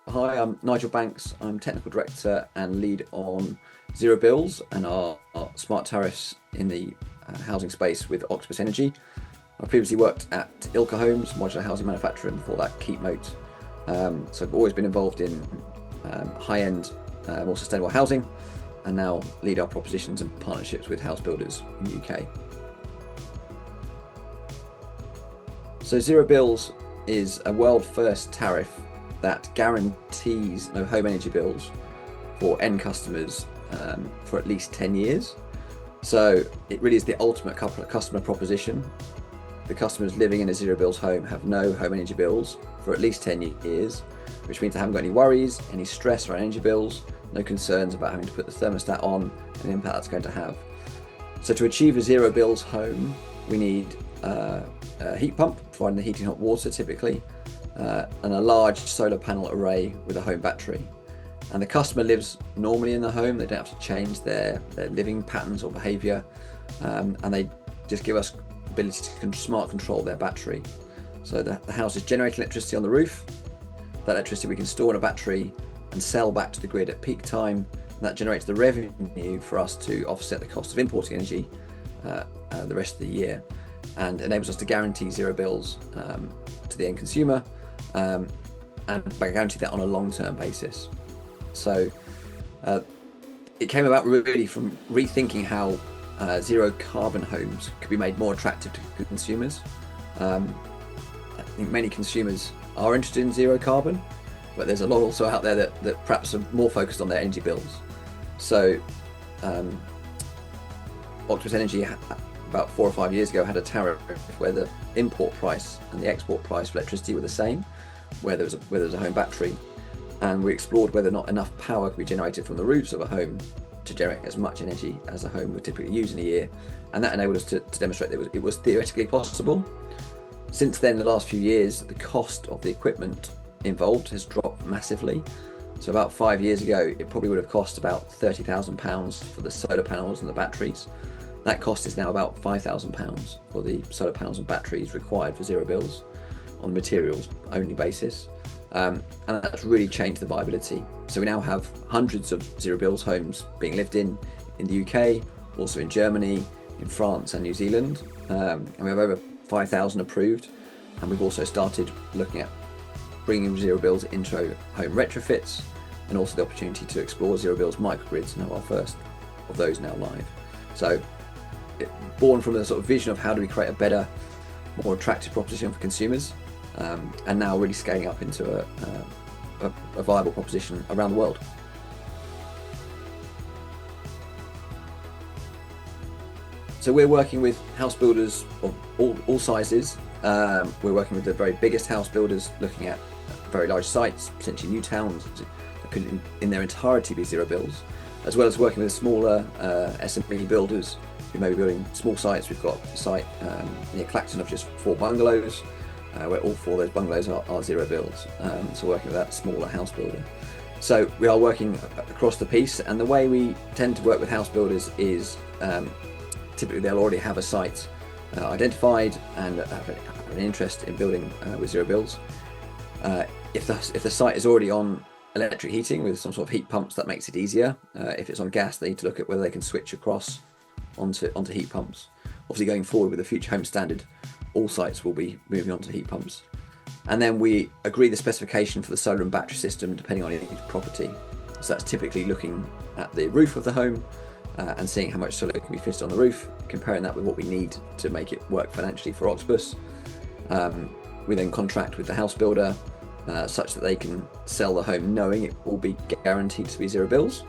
Hi, I'm Nigel Banks. I'm Technical Director and lead on Zero Bills and our smart tariffs in the housing space with Octopus Energy. I previously worked at Ilka Homes, modular housing manufacturer, and before that, Keep Moat. So I've always been involved in high-end, more sustainable housing, and now lead our propositions and partnerships with house builders in the UK. So Zero Bills is a world-first tariff that guarantees no home energy bills for end customers for at least 10 years. So it really is the ultimate customer proposition. The customers living in a zero bills home have no home energy bills for at least 10 years, which means they haven't got any worries, any stress around energy bills, no concerns about having to put the thermostat on and the impact that's going to have. So to achieve a zero bills home, we need a heat pump, providing the heating hot water typically, and a large solar panel array with a home battery. And the customer lives normally in the home. They don't have to change their living patterns or behaviour, and they just give us ability to smart control their battery. So the house is generating electricity on the roof. That electricity we can store in a battery and sell back to the grid at peak time. And that generates the revenue for us to offset the cost of importing energy the rest of the year, and enables us to guarantee zero bills to the end consumer, and guarantee that on a long-term basis. So it came about really from rethinking how zero carbon homes could be made more attractive to consumers. I think many consumers are interested in zero carbon, but there's a lot also out there that perhaps are more focused on their energy bills. So Octopus Energy about 4 or 5 years ago had a tariff where the import price and the export price for electricity were the same, where there was a home battery, and we explored whether or not enough power could be generated from the roofs of a home to generate as much energy as a home would typically use in a year, and that enabled us to demonstrate that it was theoretically possible. Since then, the last few years, the cost of the equipment involved has dropped massively. So about 5 years ago, it probably would have cost about £30,000 for the solar panels and the batteries. That cost is now about £5,000 for the solar panels and batteries required for zero bills on a materials only basis. And that's really changed the viability. So we now have hundreds of zero bills homes being lived in the UK, also in Germany, in France and New Zealand. And we have over 5,000 approved. And we've also started looking at bringing zero bills into home retrofits, and also the opportunity to explore zero bills microgrids, and have our first of those now live. So born from the sort of vision of how do we create a better, more attractive proposition for consumers, and now really scaling up into a viable proposition around the world. So we're working with house builders of all sizes. We're working with the very biggest house builders, looking at very large sites, potentially new towns that could in their entirety be zero bills, as well as working with smaller SME builders who may be building small sites. We've got a site near Clacton of just 4 bungalows, where all 4 of those bungalows are zero bills. So working with that smaller house builder. So we are working across the piece, and the way we tend to work with house builders is typically they'll already have a site identified and have an interest in building with zero bills. If the site is already on electric heating with some sort of heat pumps, that makes it easier. If it's on gas, they need to look at whether they can switch across onto heat pumps. Obviously, going forward with the Future Home Standard, all sites will be moving on to heat pumps. And then we agree the specification for the solar and battery system depending on each property. So that's typically looking at the roof of the home and seeing how much solar can be fitted on the roof, comparing that with what we need to make it work financially for Octopus. We then contract with the house builder such that they can sell the home knowing it will be guaranteed to be zero bills.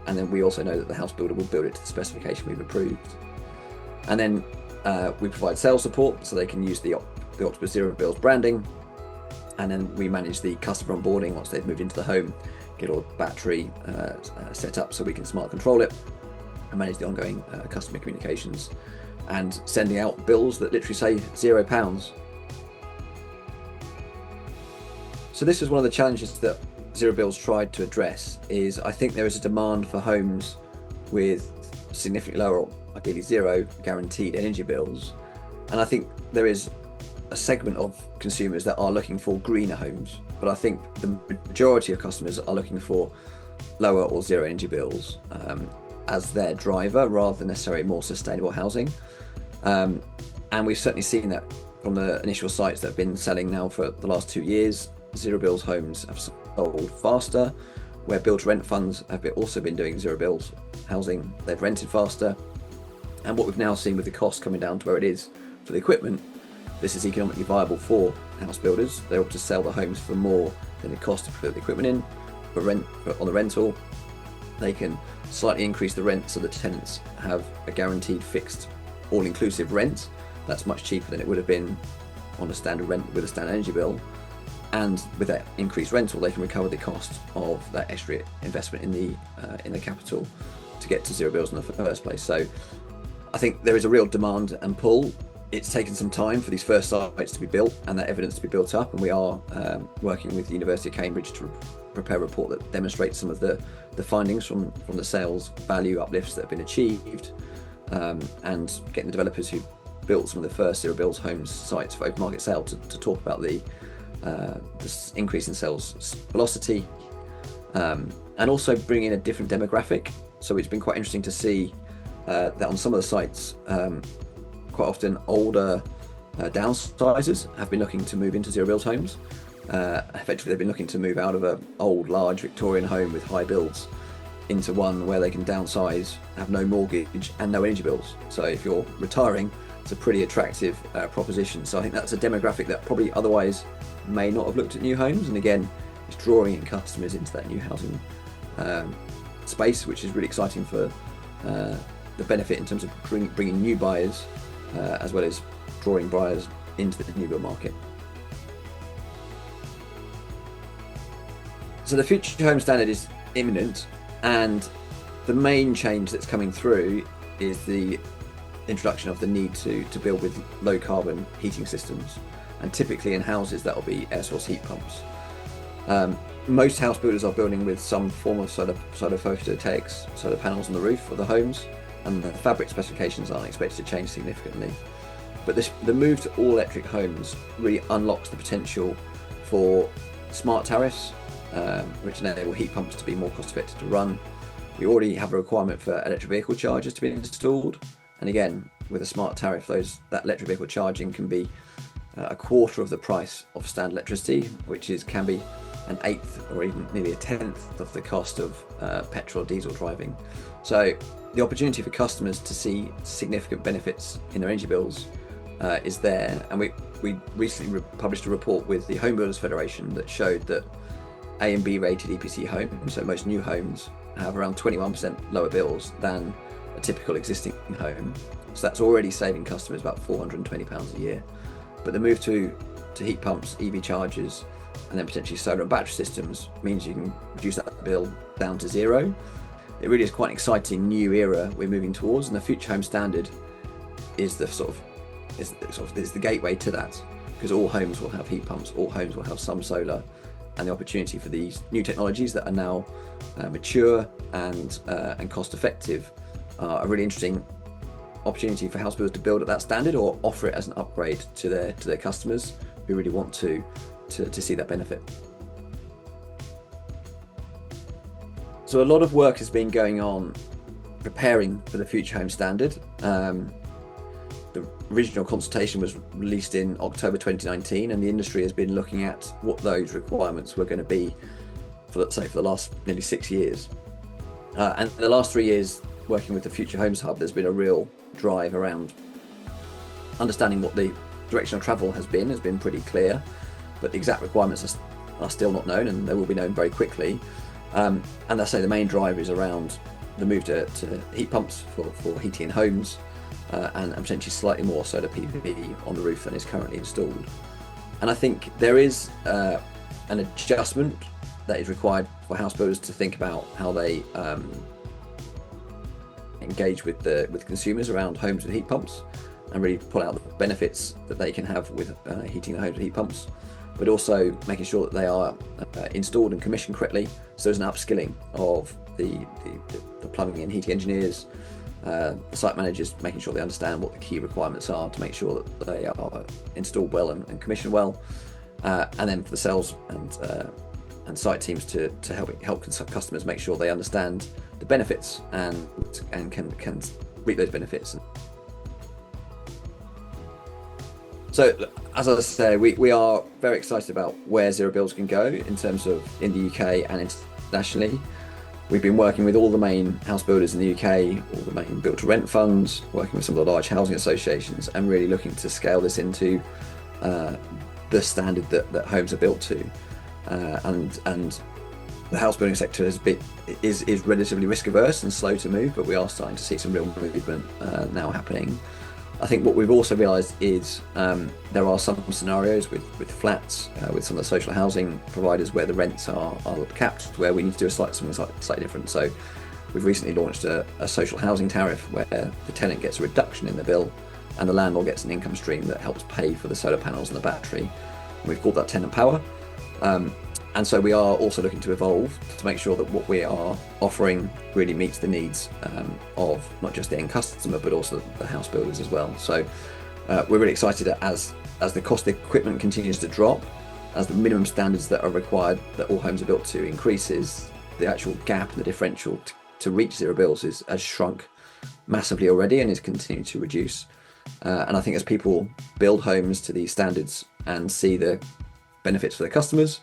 And then we also know that the house builder will build it to the specification we've approved. And then we provide sales support so they can use the Octopus Zero Bills branding. And then we manage the customer onboarding once they've moved into the home, get all the battery set up so we can smart control it, and manage the ongoing customer communications, and sending out bills that literally say £0. So this is one of the challenges that Zero Bills tried to address. Is I think there is a demand for homes with significantly lower, or ideally zero, guaranteed energy bills, and I think there is a segment of consumers that are looking for greener homes, but I think the majority of customers are looking for lower or zero energy bills as their driver, rather than necessarily more sustainable housing. And we've certainly seen that from the initial sites that have been selling now for the last 2 years. Zero bills homes have sold faster, where build to rent funds have also been doing zero bills housing. They've rented faster. And what we've now seen with the cost coming down to where it is for the equipment, this is economically viable for house builders. They're able to sell the homes for more than the cost to put the equipment in. But on the rental, they can slightly increase the rent so the tenants have a guaranteed fixed all-inclusive rent. That's much cheaper than it would have been on a standard rent with a standard energy bill. And with that increased rental, they can recover the cost of that extra investment in the capital to get to zero bills in the first place. So I think there is a real demand and pull. It's taken some time for these first sites to be built and that evidence to be built up, and we are working with the University of Cambridge to prepare a report that demonstrates some of the findings from the sales value uplifts that have been achieved, and getting the developers who built some of the first zero bills homes sites for open market sale to talk about the increase in sales velocity, and also bring in a different demographic. So it's been quite interesting to see that on some of the sites, quite often older downsizers have been looking to move into zero bills homes. Effectively, they've been looking to move out of an old, large Victorian home with high bills into one where they can downsize, have no mortgage and no energy bills. So if you're retiring, it's a pretty attractive proposition. So I think that's a demographic that probably otherwise may not have looked at new homes, and again, it's drawing in customers into that new housing space, which is really exciting for the benefit in terms of bringing new buyers as well as drawing buyers into the new build market. So the Future Home Standard is imminent, and the main change that's coming through is the introduction of the need to build with low carbon heating systems, and typically in houses that will be air source heat pumps. Most house builders are building with some form of solar photovoltaics, solar panels on the roof of the homes, and the fabric specifications aren't expected to change significantly. But the move to all electric homes really unlocks the potential for smart tariffs, which enable heat pumps to be more cost effective to run. We already have a requirement for electric vehicle chargers to be installed, and again, with a smart tariff, that electric vehicle charging can be a quarter of the price of standard electricity, which can be an eighth or even nearly a tenth of the cost of petrol or diesel driving. So the opportunity for customers to see significant benefits in their energy bills is there. And we recently published a report with the Home Builders Federation that showed that A and B rated EPC homes, so most new homes, have around 21% lower bills than a typical existing home. So that's already saving customers about £420 a year. But the move to heat pumps, EV chargers, and then potentially solar and battery systems means you can reduce that bill down to zero. It really is quite an exciting new era we're moving towards, and the Future Home Standard is the gateway to that, because all homes will have heat pumps, all homes will have some solar, and the opportunity for these new technologies that are now mature and cost effective are a really interesting opportunity for house builders to build at that standard or offer it as an upgrade to their customers who really want to see that benefit. So a lot of work has been going on preparing for the Future Home Standard. The original consultation was released in October 2019, and the industry has been looking at what those requirements were going to be for the last nearly 6 years. And the last 3 years, working with the Future Homes Hub, there's been a real drive around understanding what the direction of travel has been pretty clear, but the exact requirements are still not known, and they will be known very quickly. And I say the main driver is around the move to heat pumps for heating in homes, and potentially slightly more solar PV on the roof than is currently installed. And I think there is an adjustment that is required for house builders to think about how they engage with consumers around homes with heat pumps, and really pull out the benefits that they can have with heating the homes with heat pumps, but also making sure that they are installed and commissioned correctly. So there's an upskilling of the plumbing and heating engineers, The site managers making sure they understand what the key requirements are to make sure that they are installed well and commissioned well, and then for the sales and site teams to help customers make sure they understand the benefits and can reap those benefits. So, as I say, we are very excited about where zero builds can go in terms of in the UK and internationally. We've been working with all the main house builders in the UK, all the main build to rent funds, working with some of the large housing associations, and really looking to scale this into the standard that homes are built to. And the house building sector is relatively risk averse and slow to move, but we are starting to see some real movement now happening. I think what we've also realised is there are some scenarios with flats, with some of the social housing providers where the rents are capped, where we need to do something slightly different. So we've recently launched a social housing tariff where the tenant gets a reduction in the bill and the landlord gets an income stream that helps pay for the solar panels and the battery. And we've called that tenant power. And so we are also looking to evolve to make sure that what we are offering really meets the needs of not just the end customer, but also the house builders as well. So we're really excited as the cost of the equipment continues to drop, as the minimum standards that are required that all homes are built to increases, the actual gap and the differential to reach zero builds has shrunk massively already and is continuing to reduce. And I think as people build homes to these standards and see the benefits for their customers,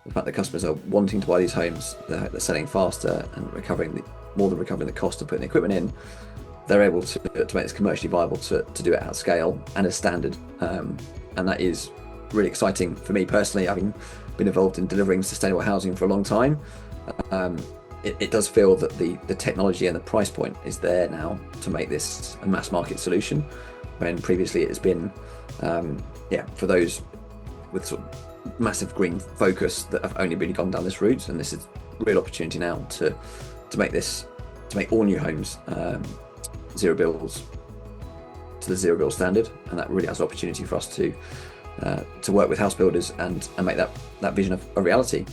the fact that customers are wanting to buy these homes, they're selling faster and more than recovering the cost of putting the equipment in, they're able to make this commercially viable to do it at scale and as standard. And that is really exciting for me personally, having been involved in delivering sustainable housing for a long time. It does feel that the technology and the price point is there now to make this a mass market solution, when previously it has been for those with sort of massive green focus that have only really gone down this route. And this is a real opportunity now to make all new homes zero builds to the zero build standard, and that really has an opportunity for us to work with house builders and make that vision a reality.